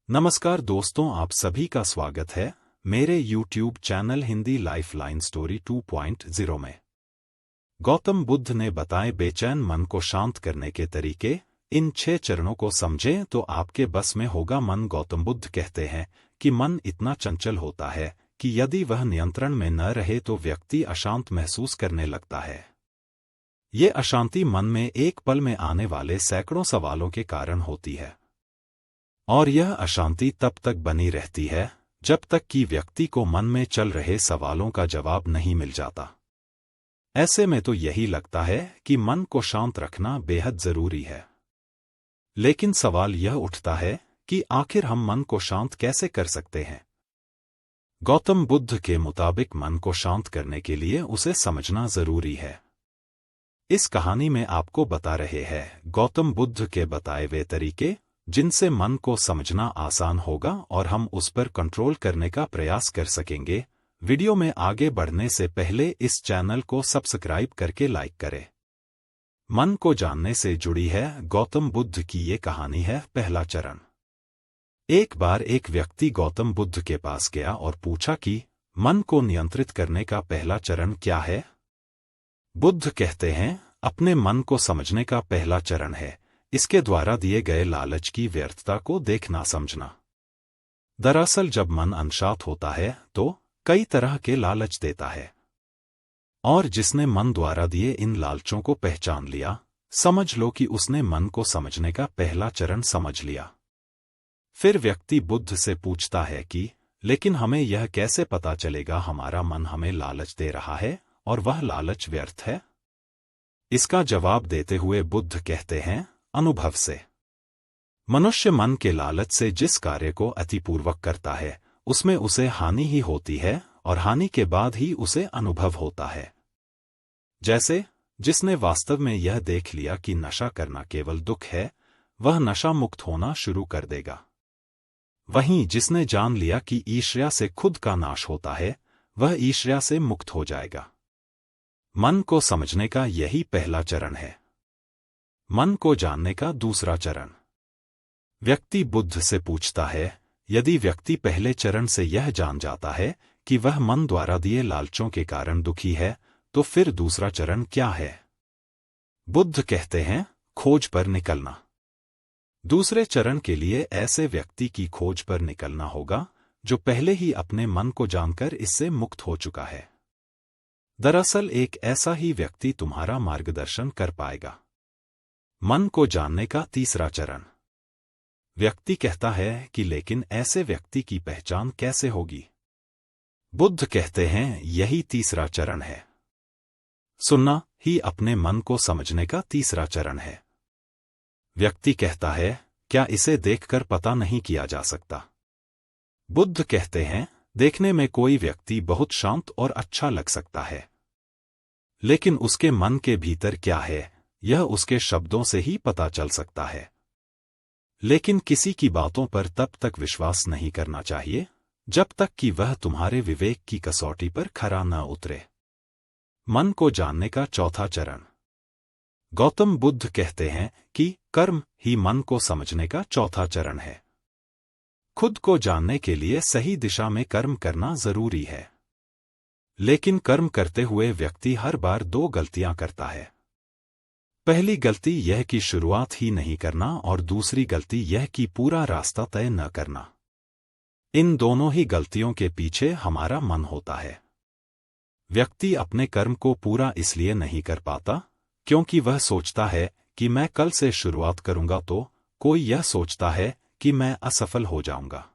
नमस्कार दोस्तों, आप सभी का स्वागत है मेरे YouTube channel Hindi lifeline story 2.0 में। गौतम बुद्ध ने बताए बेचैन मन को शांत करने के तरीके। इन 6 चरणों को समझें तो आपके बस में होगा मन। गौतम बुद्ध कहते हैं कि मन इतना चंचल होता है कि यदि वह नियंत्रण में न रहे तो व्यक्ति अशांत महसूस करने लगता है। ये अशांति मन में एक पल में आने वाले सैकड़ों सवालों के कारण होती है, और यह अशांति तब तक बनी रहती है जब तक कि व्यक्ति को मन में चल रहे सवालों का जवाब नहीं मिल जाता। ऐसे में तो यही लगता है कि मन को शांत रखना बेहद जरूरी है। लेकिन सवाल यह उठता है कि आखिर हम मन को शांत कैसे कर सकते हैं। गौतम बुद्ध के मुताबिक मन को शांत करने के लिए उसे समझना जरूरी है। इस कहानी में आपको बता रहे हैं गौतम बुद्ध के बताए वे तरीके जिनसे मन को समझना आसान होगा और हम उस पर कंट्रोल करने का प्रयास कर सकेंगे। वीडियो में आगे बढ़ने से पहले इस चैनल को सब्सक्राइब करके लाइक करें। मन को जानने से जुड़ी है गौतम बुद्ध की ये कहानी है। पहला चरण। एक बार एक व्यक्ति गौतम बुद्ध के पास गया और पूछा कि मन को नियंत्रित करने का पहला चरण क्या है। बुद्ध कहते हैं, अपने मन को समझने का पहला चरण है इसके द्वारा दिए गए लालच की व्यर्थता को देखना समझना। दरअसल जब मन अनशांत होता है तो कई तरह के लालच देता है, और जिसने मन द्वारा दिए इन लालचों को पहचान लिया, समझ लो कि उसने मन को समझने का पहला चरण समझ लिया। फिर व्यक्ति बुद्ध से पूछता है कि लेकिन हमें यह कैसे पता चलेगा हमारा मन हमें लालच दे रहा है और वह लालच व्यर्थ है। इसका जवाब देते हुए बुद्ध कहते हैं, अनुभव से। मनुष्य मन के लालच से जिस कार्य को अतिपूर्वक करता है उसमें उसे हानि ही होती है, और हानि के बाद ही उसे अनुभव होता है। जैसे जिसने वास्तव में यह देख लिया कि नशा करना केवल दुख है, वह नशा मुक्त होना शुरू कर देगा। वहीं जिसने जान लिया कि ईर्ष्या से खुद का नाश होता है, वह ईर्ष्या से मुक्त हो जाएगा। मन को समझने का यही पहला चरण है। मन को जानने का दूसरा चरण। व्यक्ति बुद्ध से पूछता है, यदि व्यक्ति पहले चरण से यह जान जाता है कि वह मन द्वारा दिए लालचों के कारण दुखी है, तो फिर दूसरा चरण क्या है। बुद्ध कहते हैं, खोज पर निकलना। दूसरे चरण के लिए ऐसे व्यक्ति की खोज पर निकलना होगा जो पहले ही अपने मन को जानकर इससे मुक्त हो चुका है। दरअसल एक ऐसा ही व्यक्ति तुम्हारा मार्गदर्शन कर पाएगा। मन को जानने का तीसरा चरण। व्यक्ति कहता है कि लेकिन ऐसे व्यक्ति की पहचान कैसे होगी। बुद्ध कहते हैं, यही तीसरा चरण है। सुनना ही अपने मन को समझने का तीसरा चरण है। व्यक्ति कहता है, क्या इसे देखकर पता नहीं किया जा सकता। बुद्ध कहते हैं, देखने में कोई व्यक्ति बहुत शांत और अच्छा लग सकता है, लेकिन उसके मन के भीतर क्या है यह उसके शब्दों से ही पता चल सकता है। लेकिन किसी की बातों पर तब तक विश्वास नहीं करना चाहिए जब तक कि वह तुम्हारे विवेक की कसौटी पर खरा न उतरे। मन को जानने का चौथा चरण। गौतम बुद्ध कहते हैं कि कर्म ही मन को समझने का चौथा चरण है। खुद को जानने के लिए सही दिशा में कर्म करना जरूरी है, लेकिन कर्म करते हुए व्यक्ति हर बार 2 गलतियां करता है। पहली गलती यह कि शुरुआत ही नहीं करना, और दूसरी गलती यह कि पूरा रास्ता तय न करना। इन दोनों ही गलतियों के पीछे हमारा मन होता है। व्यक्ति अपने कर्म को पूरा इसलिए नहीं कर पाता क्योंकि वह सोचता है कि मैं कल से शुरुआत करूंगा, तो कोई यह सोचता है कि मैं असफल हो जाऊंगा।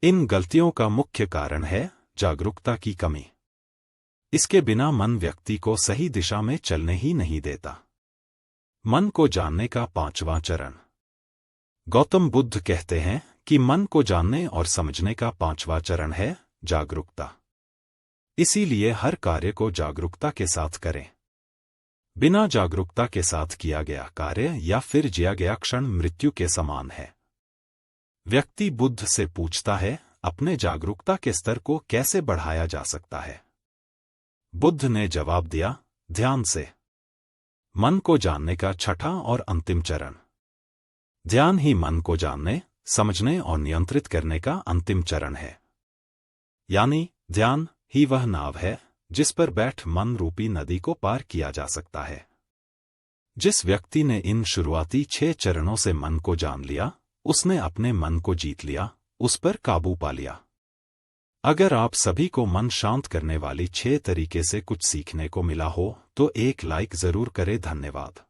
इन गलतियों का मुख्य कारण है जागरूकता की कमी। इसके बिना मन व्यक्ति को सही दिशा में चलने ही नहीं देता। मन को जानने का 5वां चरण। गौतम बुद्ध कहते हैं कि मन को जानने और समझने का 5वां चरण है जागरूकता। इसीलिए हर कार्य को जागरूकता के साथ करें। बिना जागरूकता के साथ किया गया कार्य या फिर जिया गया क्षण मृत्यु के समान है। व्यक्ति बुद्ध से पूछता है, अपने जागरूकता के स्तर को कैसे बढ़ाया जा सकता है। बुद्ध ने जवाब दिया, ध्यान से। मन को जानने का 6ठा और अंतिम चरण। ध्यान ही मन को जानने, समझने और नियंत्रित करने का अंतिम चरण है। यानी ध्यान ही वह नाव है जिस पर बैठ मन रूपी नदी को पार किया जा सकता है। जिस व्यक्ति ने इन शुरुआती 6 चरणों से मन को जान लिया, उसने अपने मन को जीत लिया, उस पर काबू पा लिया। अगर आप सभी को मन शांत करने वाली 6 तरीके से कुछ सीखने को मिला हो तो एक लाइक जरूर करें। धन्यवाद।